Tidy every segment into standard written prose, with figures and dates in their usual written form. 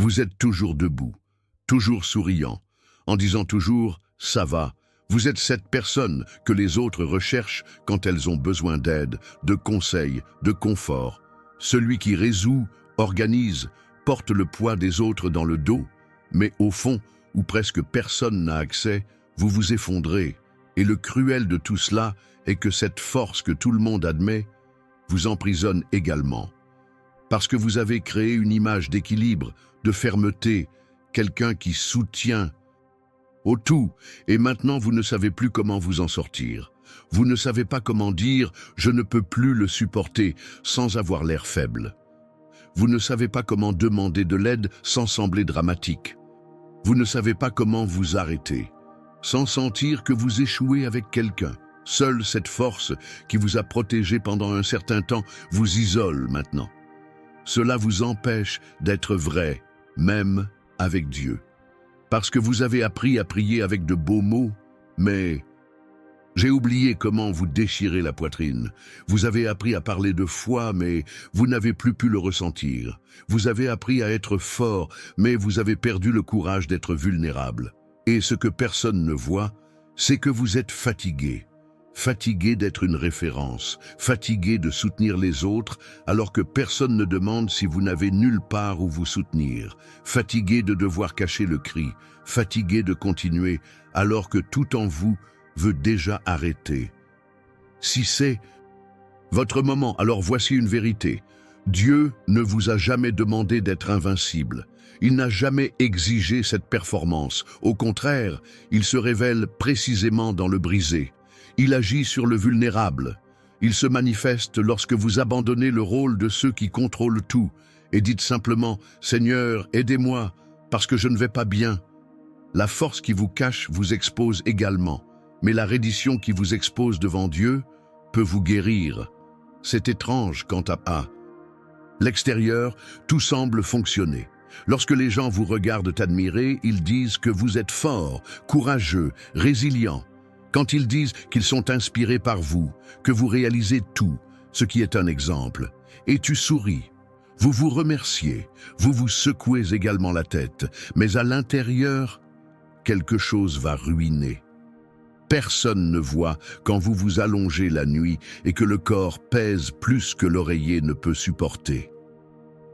Vous êtes toujours debout, toujours souriant, en disant toujours « ça va ». Vous êtes cette personne que les autres recherchent quand elles ont besoin d'aide, de conseils, de confort. Celui qui résout, organise, porte le poids des autres dans le dos, mais au fond, où presque personne n'a accès, vous vous effondrez. Et le cruel de tout cela est que cette force que tout le monde admet vous emprisonne également. Parce que vous avez créé une image d'équilibre, de fermeté, quelqu'un qui soutient au tout, et maintenant vous ne savez plus comment vous en sortir. Vous ne savez pas comment dire « je ne peux plus le supporter » sans avoir l'air faible. Vous ne savez pas comment demander de l'aide sans sembler dramatique. Vous ne savez pas comment vous arrêter, sans sentir que vous échouez avec quelqu'un. Seule cette force qui vous a protégé pendant un certain temps vous isole maintenant. Cela vous empêche d'être vrai, même avec Dieu. Parce que vous avez appris à prier avec de beaux mots, mais j'ai oublié comment vous déchirer la poitrine. Vous avez appris à parler de foi, mais vous n'avez plus pu le ressentir. Vous avez appris à être fort, mais vous avez perdu le courage d'être vulnérable. Et ce que personne ne voit, c'est que vous êtes fatigué. Fatigué d'être une référence, fatigué de soutenir les autres alors que personne ne demande si vous n'avez nulle part où vous soutenir, fatigué de devoir cacher le cri, fatigué de continuer alors que tout en vous veut déjà arrêter. Si c'est votre moment, alors voici une vérité. Dieu ne vous a jamais demandé d'être invincible. Il n'a jamais exigé cette performance. Au contraire, il se révèle précisément dans le brisé. Il agit sur le vulnérable. Il se manifeste lorsque vous abandonnez le rôle de ceux qui contrôlent tout et dites simplement « Seigneur, aidez-moi, parce que je ne vais pas bien ». La force qui vous cache vous expose également, mais la reddition qui vous expose devant Dieu peut vous guérir. C'est étrange quant à l'extérieur, tout semble fonctionner. Lorsque les gens vous regardent admirer, ils disent que vous êtes fort, courageux, résilient. Quand ils disent qu'ils sont inspirés par vous, que vous réalisez tout, ce qui est un exemple, et tu souris, vous vous remerciez, vous vous secouez également la tête, mais à l'intérieur, quelque chose va ruiner. Personne ne voit quand vous vous allongez la nuit et que le corps pèse plus que l'oreiller ne peut supporter.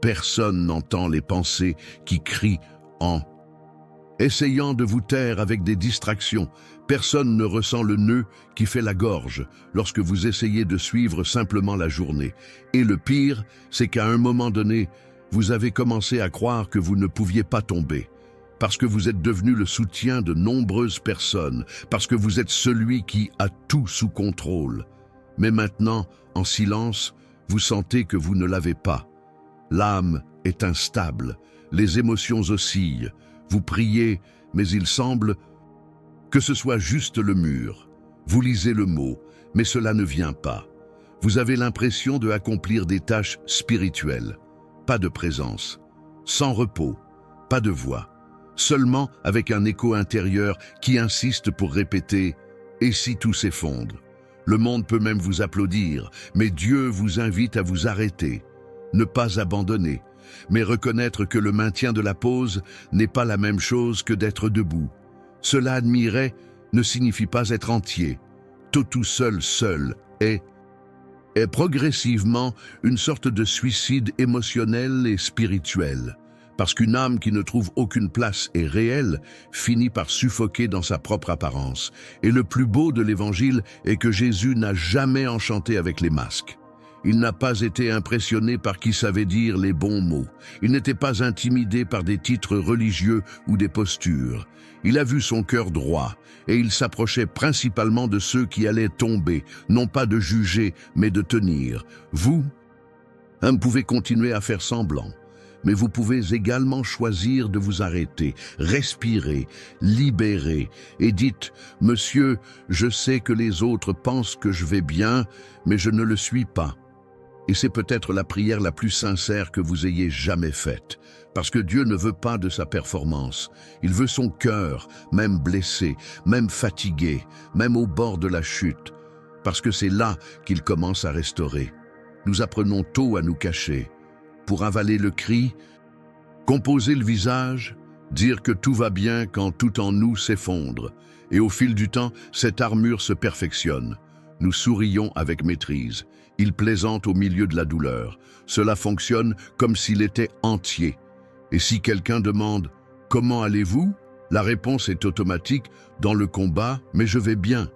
Personne n'entend les pensées qui crient en essayant de vous taire avec des distractions. Personne ne ressent le nœud qui fait la gorge lorsque vous essayez de suivre simplement la journée. Et le pire, c'est qu'à un moment donné, vous avez commencé à croire que vous ne pouviez pas tomber. Parce que vous êtes devenu le soutien de nombreuses personnes, parce que vous êtes celui qui a tout sous contrôle. Mais maintenant, en silence, vous sentez que vous ne l'avez pas. L'âme est instable, les émotions oscillent. Vous priez, mais il semble que ce soit juste le mur. Vous lisez le mot, mais cela ne vient pas. Vous avez l'impression de accomplir des tâches spirituelles. Pas de présence, sans repos, pas de voix. Seulement avec un écho intérieur qui insiste pour répéter « Et si tout s'effondre ?» Le monde peut même vous applaudir, mais Dieu vous invite à vous arrêter, ne pas abandonner, mais reconnaître que le maintien de la pause n'est pas la même chose que d'être debout. Cela admirer ne signifie pas être entier. Tout seul est progressivement une sorte de suicide émotionnel et spirituel. Parce qu'une âme qui ne trouve aucune place et réelle finit par suffoquer dans sa propre apparence. Et le plus beau de l'Évangile est que Jésus n'a jamais enchanté avec les masques. Il n'a pas été impressionné par qui savait dire les bons mots. Il n'était pas intimidé par des titres religieux ou des postures. Il a vu son cœur droit et il s'approchait principalement de ceux qui allaient tomber, non pas de juger, mais de tenir. Vous pouvez continuer à faire semblant. Mais vous pouvez également choisir de vous arrêter, respirer, libérer et dites « Monsieur, je sais que les autres pensent que je vais bien, mais je ne le suis pas. » Et c'est peut-être la prière la plus sincère que vous ayez jamais faite, parce que Dieu ne veut pas de sa performance. Il veut son cœur, même blessé, même fatigué, même au bord de la chute, parce que c'est là qu'il commence à restaurer. Nous apprenons tôt à nous cacher. Pour avaler le cri, Composer le visage, dire que tout va bien quand tout en nous s'effondre. Et au fil du temps, cette armure se perfectionne. Nous sourions avec maîtrise. Il plaisante au milieu de la douleur. Cela fonctionne comme s'il était entier. Et si quelqu'un demande « Comment allez-vous ?» la réponse est automatique « Dans le combat, mais je vais bien ».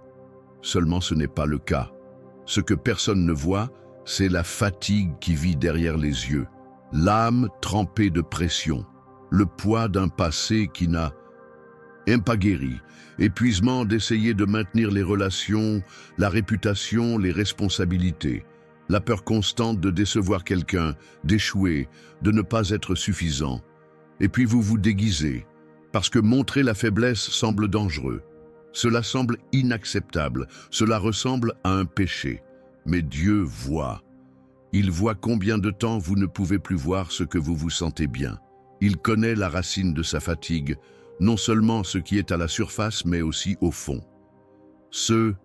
Seulement ce n'est pas le cas. Ce que personne ne voit, c'est la fatigue qui vit derrière les yeux, l'âme trempée de pression, le poids d'un passé qui n'a pas guéri, épuisement d'essayer de maintenir les relations, la réputation, les responsabilités, la peur constante de décevoir quelqu'un, d'échouer, de ne pas être suffisant. Et puis vous vous déguisez, parce que montrer la faiblesse semble dangereux. Cela semble inacceptable, cela ressemble à un péché. Mais Dieu voit. Il voit combien de temps vous ne pouvez plus voir ce que vous vous sentez bien. Il connaît la racine de sa fatigue, non seulement ce qui est à la surface, mais aussi au fond. Ce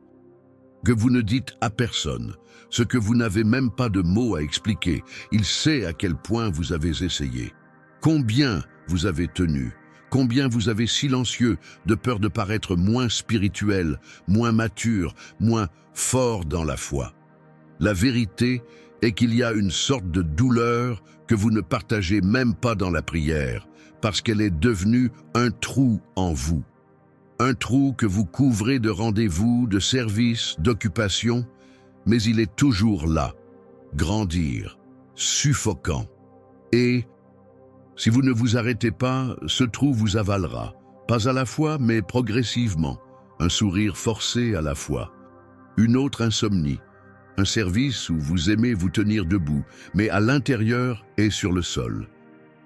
que vous ne dites à personne, ce que vous n'avez même pas de mots à expliquer, il sait à quel point vous avez essayé. Combien vous avez tenu, combien vous avez silencieux de peur de paraître moins spirituel, moins mature, moins fort dans la foi. La vérité est qu'il y a une sorte de douleur que vous ne partagez même pas dans la prière, parce qu'elle est devenue un trou en vous. Un trou que vous couvrez de rendez-vous, de services, d'occupations, mais il est toujours là, grandir, suffocant. Et, si vous ne vous arrêtez pas, ce trou vous avalera, pas à la fois, mais progressivement, un sourire forcé à la fois, une autre insomnie, un service où vous aimez vous tenir debout, mais à l'intérieur et sur le sol.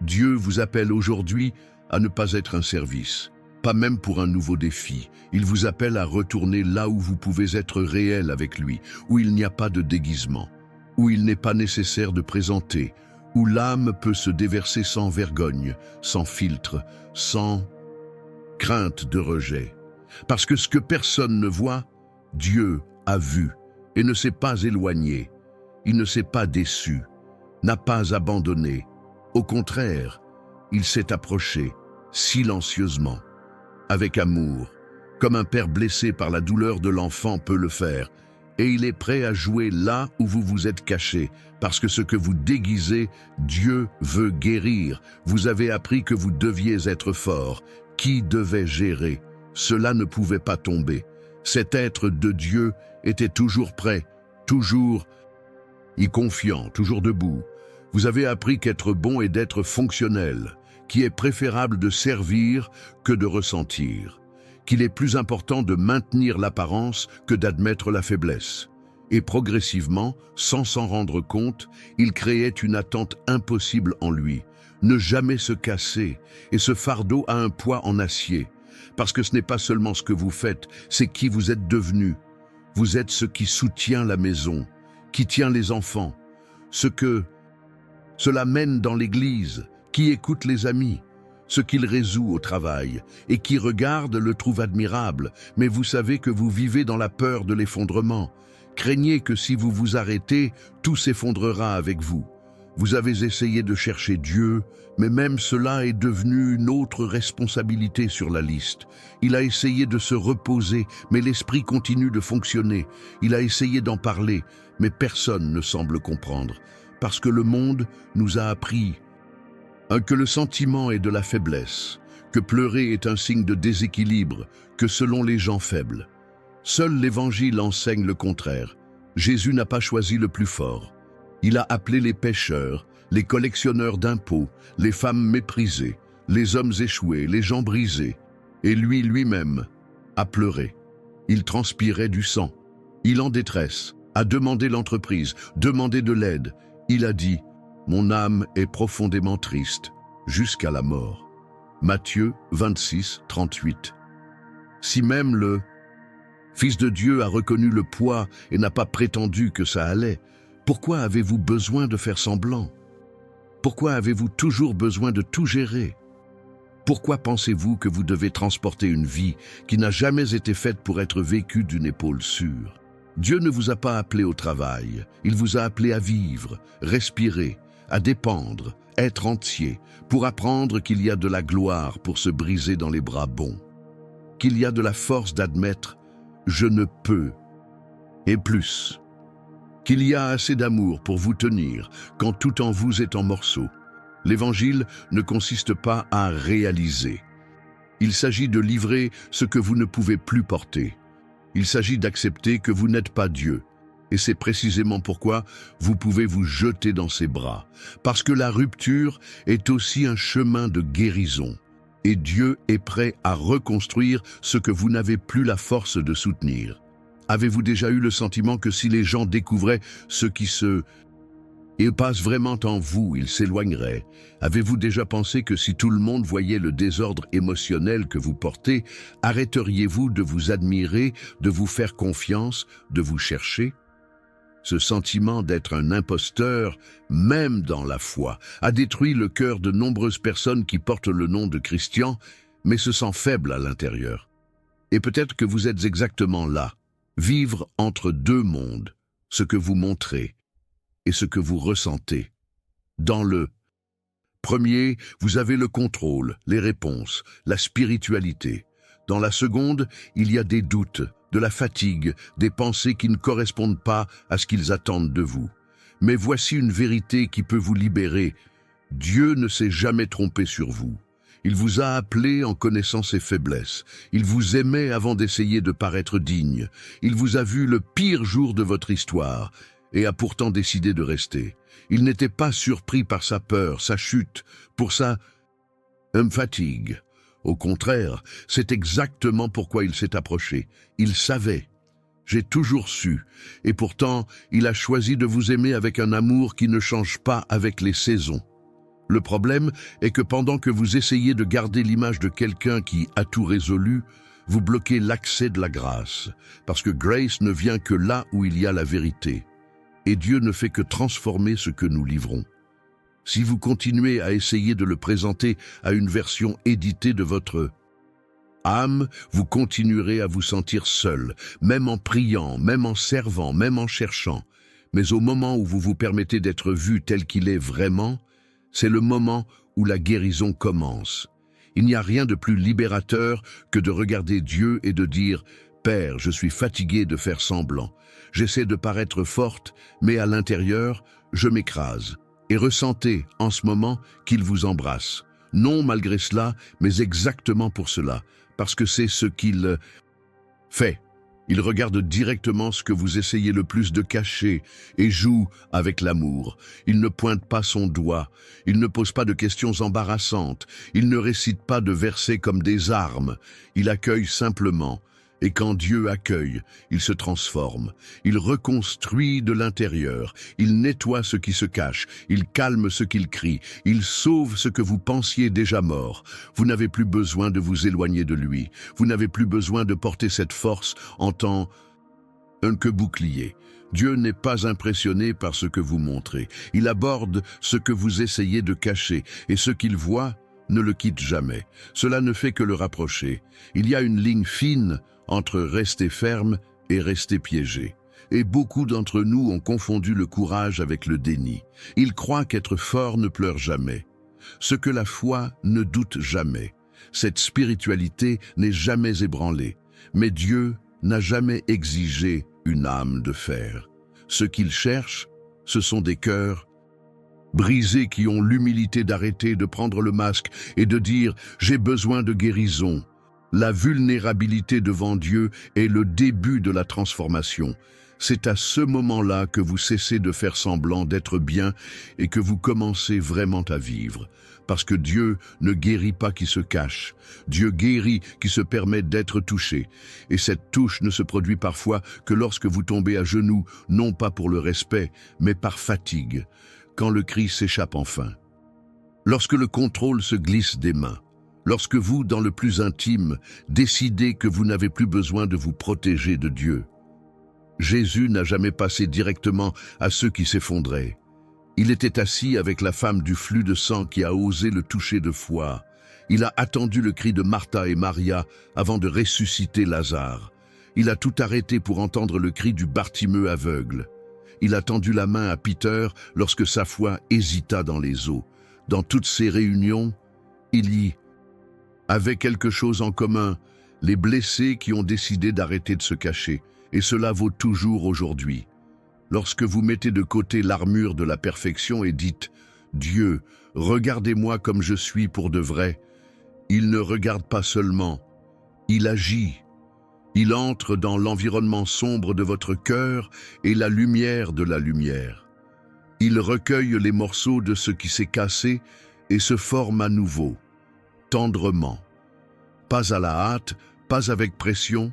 Dieu vous appelle aujourd'hui à ne pas être un service, pas même pour un nouveau défi. Il vous appelle à retourner là où vous pouvez être réel avec lui, où il n'y a pas de déguisement, où il n'est pas nécessaire de présenter, où l'âme peut se déverser sans vergogne, sans filtre, sans crainte de rejet. Parce que ce que personne ne voit, Dieu a vu et ne s'est pas éloigné. Il ne s'est pas déçu, n'a pas abandonné. Au contraire, il s'est approché, silencieusement, avec amour, comme un père blessé par la douleur de l'enfant peut le faire, et il est prêt à jouer là où vous vous êtes caché, parce que ce que vous déguisez, Dieu veut guérir. Vous avez appris que vous deviez être fort. Qui devait gérer? Cela ne pouvait pas tomber. Cet être de Dieu était toujours prêt, toujours confiant, toujours debout. Vous avez appris qu'être bon est d'être fonctionnel, qu'il est préférable de servir que de ressentir, qu'il est plus important de maintenir l'apparence que d'admettre la faiblesse. Et progressivement, sans s'en rendre compte, il créait une attente impossible en lui, ne jamais se casser, et ce fardeau a un poids en acier, parce que ce n'est pas seulement ce que vous faites, c'est qui vous êtes devenu. Vous êtes ce qui soutient la maison, qui tient les enfants, ce que cela mène dans l'église, qui écoute les amis, ce qu'il résout au travail, et qui regarde le trouve admirable, mais vous savez que vous vivez dans la peur de l'effondrement. Craignez que si vous vous arrêtez, tout s'effondrera avec vous. Vous avez essayé de chercher Dieu, mais même cela est devenu une autre responsabilité sur la liste. Il a essayé de se reposer, mais l'esprit continue de fonctionner. Il a essayé d'en parler, mais personne ne semble comprendre, parce que le monde nous a appris que le sentiment est de la faiblesse, que pleurer est un signe de déséquilibre, que selon les gens faibles. Seul l'Évangile enseigne le contraire. Jésus n'a pas choisi le plus fort. Il a appelé les pécheurs, les collectionneurs d'impôts, les femmes méprisées, les hommes échoués, les gens brisés. Et lui-même a pleuré. Il transpirait du sang. Il en détresse, a demandé l'entreprise, demandé de l'aide. Il a dit « Mon âme est profondément triste, jusqu'à la mort ». Matthieu 26, 38. Si même le Fils de Dieu a reconnu le poids et n'a pas prétendu que ça allait, pourquoi avez-vous besoin de faire semblant? Pourquoi avez-vous toujours besoin de tout gérer? Pourquoi pensez-vous que vous devez transporter une vie qui n'a jamais été faite pour être vécue d'une épaule sûre? Dieu ne vous a pas appelé au travail, il vous a appelé à vivre, respirer, à dépendre, être entier, pour apprendre qu'il y a de la gloire pour se briser dans les bras bons, qu'il y a de la force d'admettre « je ne peux » et plus, qu'il y a assez d'amour pour vous tenir quand tout en vous est en morceaux. L'Évangile ne consiste pas à réaliser. Il s'agit de livrer ce que vous ne pouvez plus porter. Il s'agit d'accepter que vous n'êtes pas Dieu. Et c'est précisément pourquoi vous pouvez vous jeter dans ses bras. Parce que la rupture est aussi un chemin de guérison. Et Dieu est prêt à reconstruire ce que vous n'avez plus la force de soutenir. Avez-vous déjà eu le sentiment que si les gens découvraient ce qui se passe vraiment en vous, ils s'éloigneraient? Avez-vous déjà pensé que si tout le monde voyait le désordre émotionnel que vous portez, arrêteriez-vous de vous admirer, de vous faire confiance, de vous chercher? Ce sentiment d'être un imposteur, même dans la foi, a détruit le cœur de nombreuses personnes qui portent le nom de chrétiens, mais se sentent faibles à l'intérieur. Et peut-être que vous êtes exactement là, vivre entre deux mondes, ce que vous montrez et ce que vous ressentez. Dans le premier, vous avez le contrôle, les réponses, la spiritualité. Dans la seconde, il y a des doutes, de la fatigue, des pensées qui ne correspondent pas à ce qu'ils attendent de vous. Mais voici une vérité qui peut vous libérer. Dieu ne s'est jamais trompé sur vous. Il vous a appelé en connaissant ses faiblesses. Il vous aimait avant d'essayer de paraître digne. Il vous a vu le pire jour de votre histoire et a pourtant décidé de rester. Il n'était pas surpris par sa peur, sa chute, pour sa fatigue. Au contraire, c'est exactement pourquoi il s'est approché. Il savait. J'ai toujours su. Et pourtant, il a choisi de vous aimer avec un amour qui ne change pas avec les saisons. Le problème est que pendant que vous essayez de garder l'image de quelqu'un qui a tout résolu, vous bloquez l'accès de la grâce, parce que Grace ne vient que là où il y a la vérité. Et Dieu ne fait que transformer ce que nous livrons. Si vous continuez à essayer de le présenter à une version éditée de votre âme, vous continuerez à vous sentir seul, même en priant, même en servant, même en cherchant. Mais au moment où vous vous permettez d'être vu tel qu'il est vraiment, c'est le moment où la guérison commence. Il n'y a rien de plus libérateur que de regarder Dieu et de dire « Père, je suis fatigué de faire semblant. J'essaie de paraître forte, mais à l'intérieur, je m'écrase. » Et ressentez en ce moment qu'il vous embrasse. Non malgré cela, mais exactement pour cela, parce que c'est ce qu'il fait. Il regarde directement ce que vous essayez le plus de cacher et joue avec l'amour. Il ne pointe pas son doigt, il ne pose pas de questions embarrassantes, il ne récite pas de versets comme des armes, il accueille simplement. Et quand Dieu accueille, il se transforme, il reconstruit de l'intérieur, il nettoie ce qui se cache, il calme ce qu'il crie, il sauve ce que vous pensiez déjà mort. Vous n'avez plus besoin de vous éloigner de lui, vous n'avez plus besoin de porter cette force en tant que bouclier. Dieu n'est pas impressionné par ce que vous montrez, il aborde ce que vous essayez de cacher, et ce qu'il voit ne le quitte jamais. Cela ne fait que le rapprocher. Il y a une ligne fine entre rester ferme et rester piégé. Et beaucoup d'entre nous ont confondu le courage avec le déni. Ils croient qu'être fort ne pleure jamais. Ce que la foi ne doute jamais. Cette spiritualité n'est jamais ébranlée. Mais Dieu n'a jamais exigé une âme de fer. Ce qu'il cherche, ce sont des cœurs brisés qui ont l'humilité d'arrêter de prendre le masque et de dire « j'ai besoin de guérison ». La vulnérabilité devant Dieu est le début de la transformation. C'est à ce moment-là que vous cessez de faire semblant d'être bien et que vous commencez vraiment à vivre. Parce que Dieu ne guérit pas qui se cache. Dieu guérit qui se permet d'être touché. Et cette touche ne se produit parfois que lorsque vous tombez à genoux, non pas pour le respect, mais par fatigue, quand le cri s'échappe enfin. Lorsque le contrôle se glisse des mains. Lorsque vous, dans le plus intime, décidez que vous n'avez plus besoin de vous protéger de Dieu. Jésus n'a jamais passé directement à ceux qui s'effondraient. Il était assis avec la femme du flux de sang qui a osé le toucher de foi. Il a attendu le cri de Martha et Maria avant de ressusciter Lazare. Il a tout arrêté pour entendre le cri du Bartimeu aveugle. Il a tendu la main à Peter lorsque sa foi hésita dans les eaux. dans toutes ces réunions, il y avait quelque chose en commun, les blessés qui ont décidé d'arrêter de se cacher, et cela vaut toujours aujourd'hui. Lorsque vous mettez de côté l'armure de la perfection et dites « Dieu, regardez-moi comme je suis pour de vrai », il ne regarde pas seulement, il agit. Il entre dans l'environnement sombre de votre cœur et la lumière de la lumière. Il recueille les morceaux de ce qui s'est cassé et se forme à nouveau, tendrement. Pas à la hâte, pas avec pression,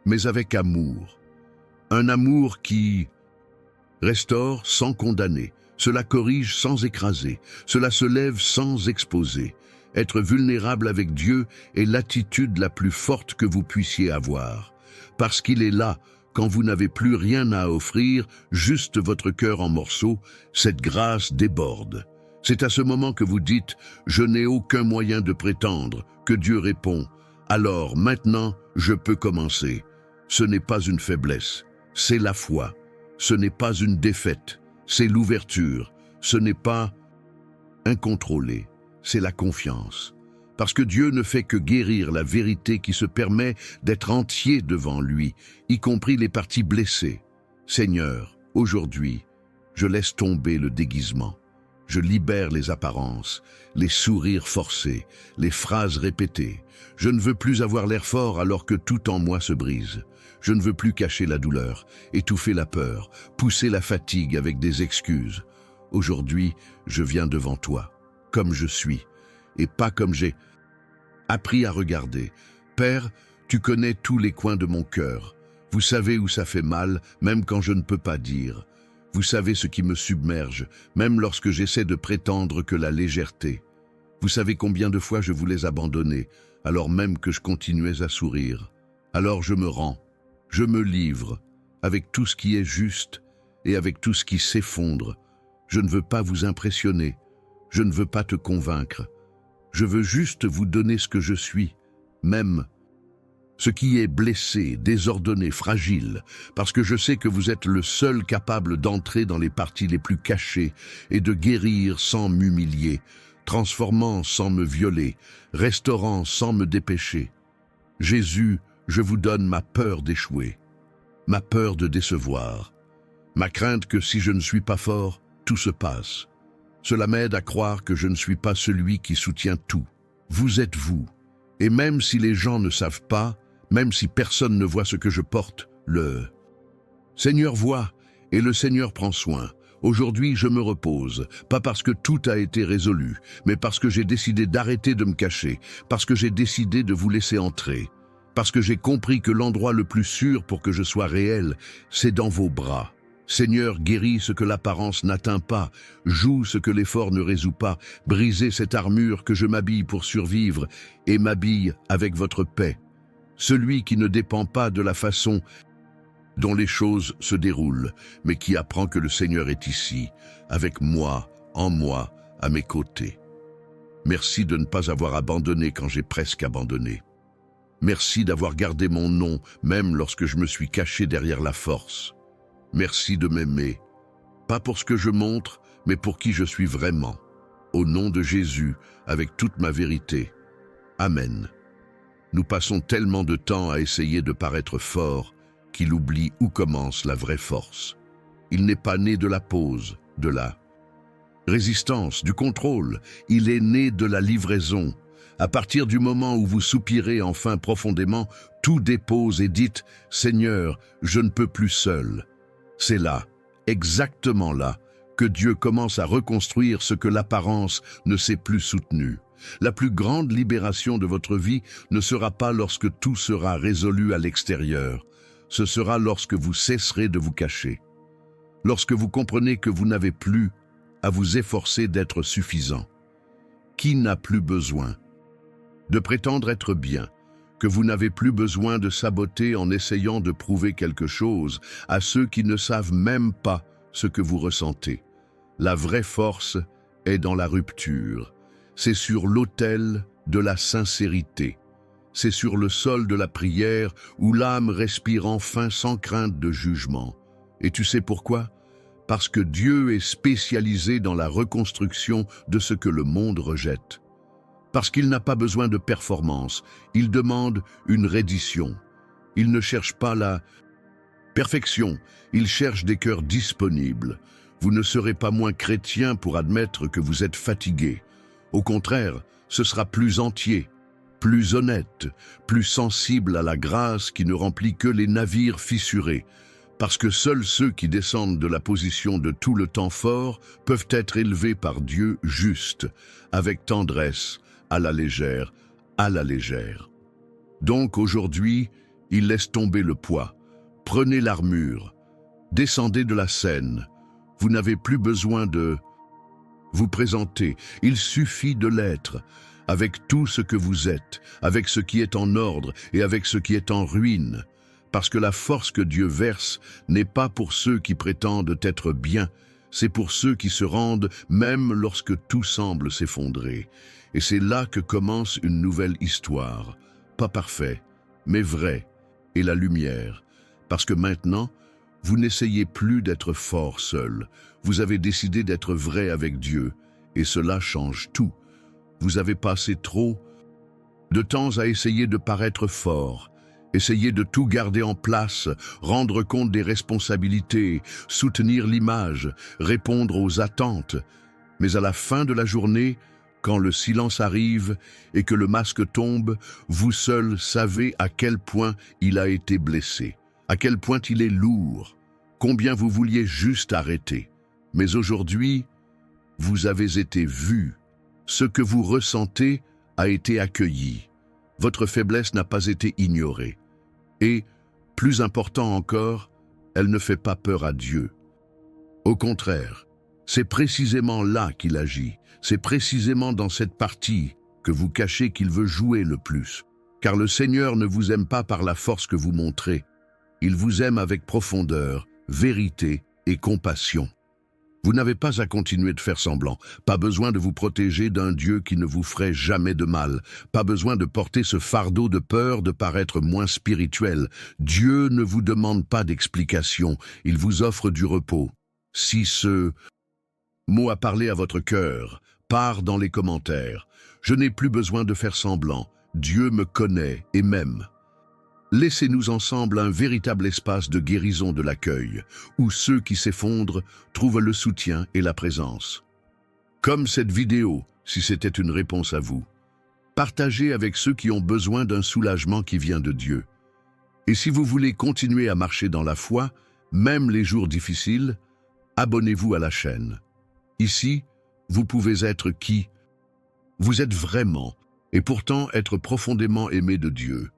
mais avec amour. Un amour qui restaure sans condamner, cela corrige sans écraser, cela se lève sans exposer. Être vulnérable avec Dieu est l'attitude la plus forte que vous puissiez avoir. Parce qu'il est là, quand vous n'avez plus rien à offrir, juste votre cœur en morceaux, cette grâce déborde. C'est à ce moment que vous dites « Je n'ai aucun moyen de prétendre », que Dieu répond « Alors, maintenant, je peux commencer ». Ce n'est pas une faiblesse, c'est la foi. Ce n'est pas une défaite, c'est l'ouverture. Ce n'est pas incontrôlé, c'est la confiance. Parce que Dieu ne fait que guérir la vérité qui se permet d'être entier devant lui, y compris les parties blessées. Seigneur, aujourd'hui, je laisse tomber le déguisement. Je libère les apparences, les sourires forcés, les phrases répétées. Je ne veux plus avoir l'air fort alors que tout en moi se brise. Je ne veux plus cacher la douleur, étouffer la peur, pousser la fatigue avec des excuses. Aujourd'hui, je viens devant toi, comme je suis, et pas comme j'ai appris à regarder. Père, tu connais tous les coins de mon cœur. Vous savez où ça fait mal, même quand je ne peux pas dire. Vous savez ce qui me submerge, même lorsque j'essaie de prétendre que la légèreté. Vous savez combien de fois je voulais abandonner, alors même que je continuais à sourire. Alors je me rends, je me livre, avec tout ce qui est juste et avec tout ce qui s'effondre. Je ne veux pas vous impressionner, je ne veux pas te convaincre. Je veux juste vous donner ce que je suis, même ce qui est blessé, désordonné, fragile, parce que je sais que vous êtes le seul capable d'entrer dans les parties les plus cachées et de guérir sans m'humilier, transformant sans me violer, restaurant sans me dépêcher. Jésus, je vous donne ma peur d'échouer, ma peur de décevoir, ma crainte que si je ne suis pas fort, tout se passe. Cela m'aide à croire que je ne suis pas celui qui soutient tout. Vous êtes vous. Et même si les gens ne savent pas, même si personne ne voit ce que je porte, le Seigneur voit et le Seigneur prend soin. Aujourd'hui, je me repose, pas parce que tout a été résolu, mais parce que j'ai décidé d'arrêter de me cacher, parce que j'ai décidé de vous laisser entrer, parce que j'ai compris que l'endroit le plus sûr pour que je sois réel, c'est dans vos bras. Seigneur, guéris ce que l'apparence n'atteint pas, joue ce que l'effort ne résout pas, brisez cette armure que je m'habille pour survivre et m'habille avec votre paix. Celui qui ne dépend pas de la façon dont les choses se déroulent, mais qui apprend que le Seigneur est ici, avec moi, en moi, à mes côtés. Merci de ne pas avoir abandonné quand j'ai presque abandonné. Merci d'avoir gardé mon nom, même lorsque je me suis caché derrière la force. Merci de m'aimer, pas pour ce que je montre, mais pour qui je suis vraiment. Au nom de Jésus, avec toute ma vérité. Amen. Nous passons tellement de temps à essayer de paraître fort qu'il oublie où commence la vraie force. Il n'est pas né de la pause, de la résistance, du contrôle. Il est né de la livraison. À partir du moment où vous soupirez enfin profondément, tout dépose et dites « Seigneur, je ne peux plus seul ». C'est là, exactement là, que Dieu commence à reconstruire ce que l'apparence ne s'est plus soutenu. La plus grande libération de votre vie ne sera pas lorsque tout sera résolu à l'extérieur. Ce sera lorsque vous cesserez de vous cacher. Lorsque vous comprenez que vous n'avez plus à vous efforcer d'être suffisant. Qui n'a plus besoin de prétendre être bien? Que vous n'avez plus besoin de saboter en essayant de prouver quelque chose à ceux qui ne savent même pas ce que vous ressentez. La vraie force est dans la rupture. C'est sur l'autel de la sincérité. C'est sur le sol de la prière où l'âme respire enfin sans crainte de jugement. Et tu sais pourquoi? parce que Dieu est spécialisé dans la reconstruction de ce que le monde rejette. Parce qu'il n'a pas besoin de performance, il demande une reddition. Il ne cherche pas la perfection, il cherche des cœurs disponibles. Vous ne serez pas moins chrétien pour admettre que vous êtes fatigué. Au contraire, ce sera plus entier, plus honnête, plus sensible à la grâce qui ne remplit que les navires fissurés. Parce que seuls ceux qui descendent de la position de tout le temps fort peuvent être élevés par Dieu juste, avec tendresse, à la légère, à la légère. Donc aujourd'hui, il laisse tomber le poids. Prenez l'armure, descendez de la scène. Vous n'avez plus besoin de vous présenter, il suffit de l'être, avec tout ce que vous êtes, avec ce qui est en ordre et avec ce qui est en ruine. Parce que la force que Dieu verse n'est pas pour ceux qui prétendent être bien, c'est pour ceux qui se rendent même lorsque tout semble s'effondrer. Et c'est là que commence une nouvelle histoire, pas parfait, mais vrai, et la lumière. Parce que maintenant, vous n'essayez plus d'être fort seul, vous avez décidé d'être vrai avec Dieu, et cela change tout. Vous avez passé trop de temps à essayer de paraître fort, essayer de tout garder en place, rendre compte des responsabilités, soutenir l'image, répondre aux attentes. Mais à la fin de la journée, quand le silence arrive et que le masque tombe, vous seul savez à quel point il a été blessé, à quel point il est lourd, combien vous vouliez juste arrêter. Mais aujourd'hui, vous avez été vu. Ce que vous ressentez a été accueilli. Votre faiblesse n'a pas été ignorée. Et, plus important encore, elle ne fait pas peur à Dieu. Au contraire, c'est précisément là qu'il agit. C'est précisément dans cette partie que vous cachez qu'il veut jouer le plus. Car le Seigneur ne vous aime pas par la force que vous montrez. Il vous aime avec profondeur, vérité et compassion. Vous n'avez pas à continuer de faire semblant, pas besoin de vous protéger d'un Dieu qui ne vous ferait jamais de mal, pas besoin de porter ce fardeau de peur de paraître moins spirituel. Dieu ne vous demande pas d'explication, il vous offre du repos. Si ce mot a parlé à votre cœur, part dans les commentaires. Je n'ai plus besoin de faire semblant, Dieu me connaît et m'aime. Laissez-nous ensemble un véritable espace de guérison de l'accueil, où ceux qui s'effondrent trouvent le soutien et la présence. Comme cette vidéo, si c'était une réponse à vous. Partagez avec ceux qui ont besoin d'un soulagement qui vient de Dieu. Et si vous voulez continuer à marcher dans la foi, même les jours difficiles, abonnez-vous à la chaîne. Ici, vous pouvez être qui vous êtes vraiment, et pourtant être profondément aimé de Dieu.